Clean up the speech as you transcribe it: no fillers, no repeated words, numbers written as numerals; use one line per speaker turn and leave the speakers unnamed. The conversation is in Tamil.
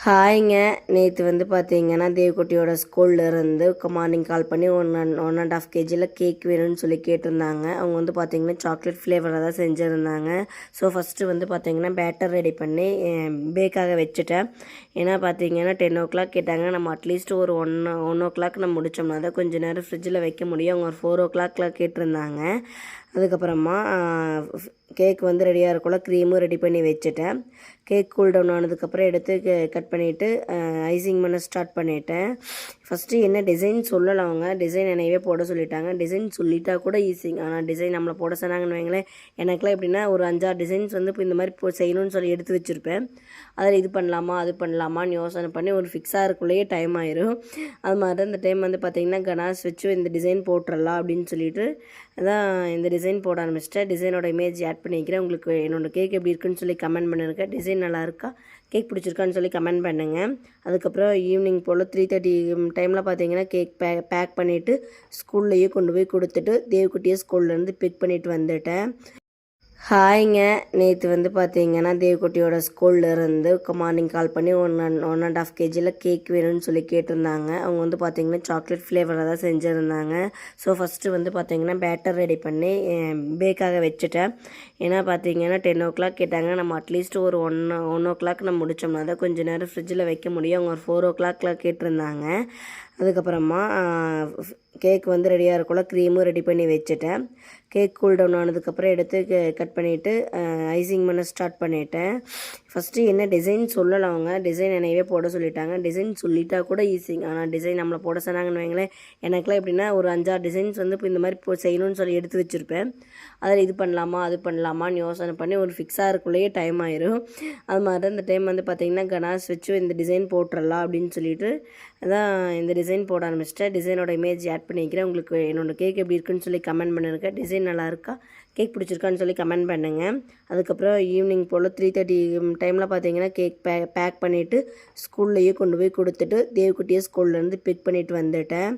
ஹாய்ங்க. நேற்று பார்த்தீங்கன்னா தேவக்குட்டியோட ஸ்கூல்லேருந்து மார்னிங் கால் பண்ணி 1.5 கேஜியில் கேக் வேணும்னு சொல்லி கேட்டிருந்தாங்க. அவங்க பார்த்தீங்கன்னா சாக்லேட் ஃப்ளேவரில் தான் செஞ்சுருந்தாங்க. ஸோ ஃபஸ்ட்டு பார்த்தீங்கன்னா பேட்டர் ரெடி பண்ணி பேக்காக வச்சுட்டேன். ஏன்னா பார்த்தீங்கன்னா 10 கேட்டாங்க. நம்ம அட்லீஸ்ட் ஒரு 1 நம்ம முடித்தோம்னா தான் கொஞ்சம் நேரம் ஃப்ரிட்ஜில் வைக்க முடியும். அவங்க ஒரு 4 கேட்டிருந்தாங்க. அதுக்கப்புறமா கேக் ரெடியாக இருக்குள்ள க்ரீமும் ரெடி பண்ணி வச்சுட்டேன். கேக் கூல் டவுன் ஆனதுக்கப்புறம் எடுத்து கட் பண்ணிவிட்டு ஐசிங் பண்ண ஸ்டார்ட் பண்ணிட்டேன். ஃபஸ்ட்டு என்ன டிசைன் சொல்லலை அவங்க. டிசைன் என்னையவே போட சொல்லிட்டாங்க. டிசைன் சொல்லிட்டா கூட ஈஸிங்க. ஆனால் டிசைன் நம்மளை போட சொன்னாங்கன்னு வைங்களேன். எனக்குலாம் எப்படின்னா ஒரு 5-6 டிசைன்ஸ் இப்போ இந்த மாதிரி செய்யணும்னு சொல்லி எடுத்து வச்சுருப்பேன். அதில் இது பண்ணலாமா அது பண்ணலாமான்னு யோசனை பண்ணி ஒரு ஃபிக்ஸாக இருக்குள்ளேயே டைம் ஆயிரும். அது மாதிரி தான் இந்த டைம் பார்த்திங்கன்னா கனாஸ் வச்சு இந்த டிசைன் போட்டுடலாம் அப்படின்னு சொல்லிட்டு அதான் இந்த டிசைன் போட ஆரம்பிச்சிட்டேன். டிசைனோட இமேஜ் ஆட் பண்ணிக்கிறேன். உங்களுக்கு என்னோடய கேக் எப்படி இருக்குன்னு சொல்லி கமெண்ட் பண்ணிருக்கேன். டிசைன் நல்லா இருக்கா, கேக் பிடிச்சிருக்கான்னு சொல்லி கமெண்ட் பண்ணுங்கள். அதுக்கப்புறம் ஈவினிங் போல் 3:30 டைமில் பார்த்தீங்கன்னா கேக் பேக் பண்ணிவிட்டு ஸ்கூல்லையே கொண்டு போய் கொடுத்துட்டு தேவக்குட்டியை ஸ்கூல்லேருந்து பிக் பண்ணிவிட்டு வந்துட்டேன். ஹாய்ங்க. நேற்று பார்த்தீங்கன்னா தேவக்குட்டியோட ஸ்கூல்லேருந்து மார்னிங் கால் பண்ணி 1.5 கேஜியில் கேக் வேணும்னு சொல்லி கேட்டிருந்தாங்க. அவங்க பார்த்தீங்கன்னா சாக்லேட் ஃப்ளேவரில் தான் செஞ்சுருந்தாங்க. ஸோ ஃபஸ்ட்டு பார்த்தீங்கன்னா பேட்டர் ரெடி பண்ணி பேக்காக வச்சுட்டேன். ஏன்னா பார்த்தீங்கன்னா 10 கேட்டாங்க. நம்ம அட்லீஸ்ட் ஒரு 1 நம்ம முடித்தோம்னா தான் கொஞ்சம் நேரம் ஃப்ரிட்ஜில் வைக்க முடியும். அவங்க ஒரு 4 கேட்டிருந்தாங்க. அதுக்கப்புறமா கேக் ரெடியாக இருக்குள்ள க்ரீமும் ரெடி பண்ணி வச்சுட்டேன். கேக் கூல் டவுன் ஆனதுக்கப்புறம் எடுத்து கட் பண்ணிவிட்டு ஐசிங் பண்ண ஸ்டார்ட் பண்ணிட்டேன். ஃபஸ்ட்டு என்ன டிசைன் சொல்லலை அவங்க. டிசைன் என்னையவே போட சொல்லிட்டாங்க. டிசைன் சொல்லிட்டா கூட ஈஸிங்க. ஆனால் டிசைன் நம்மளை போட சொன்னாங்கன்னு வைங்களேன். எனக்குலாம் எப்படின்னா ஒரு 5-6 டிசைன்ஸ் இப்போ இந்த மாதிரி செய்யணும்னு சொல்லி எடுத்து வச்சுருப்பேன். அதில் இது பண்ணலாமா அது பண்ணலாமான்னு யோசனை பண்ணி ஒரு ஃபிக்ஸாக இருக்குள்ளேயே டைம் ஆயிரும். அது மாதிரி தான் இந்த டைம் பார்த்தீங்கன்னா கனாஸ் வச்சு இந்த டிசைன் போட்டுடலாம் அப்படின்னு சொல்லிட்டு அதான் இந்த டிசைன் போட ஆரம்பிச்சிட்டேன். டிசைனோட இமேஜ் ஆட் பண்ணிக்கிறேன். உங்களுக்கு என்னோடய கேக் எப்படி இருக்குன்னு சொல்லி கமெண்ட் பண்ணிருக்கேன். டிசைன் நல்லா இருக்கா, கேக் பிடிச்சிருக்கான்னு சொல்லி கமெண்ட் பண்ணுங்கள். அதுக்கப்புறம் ஈவினிங் போல் 3:30 டைமில் பார்த்தீங்கன்னா கேக் பேக் பண்ணிவிட்டு ஸ்கூல்லையே கொண்டு போய் கொடுத்துட்டு தேவக்குட்டியை ஸ்கூல்லேருந்து பிக் பண்ணிவிட்டு வந்துட்டேன்.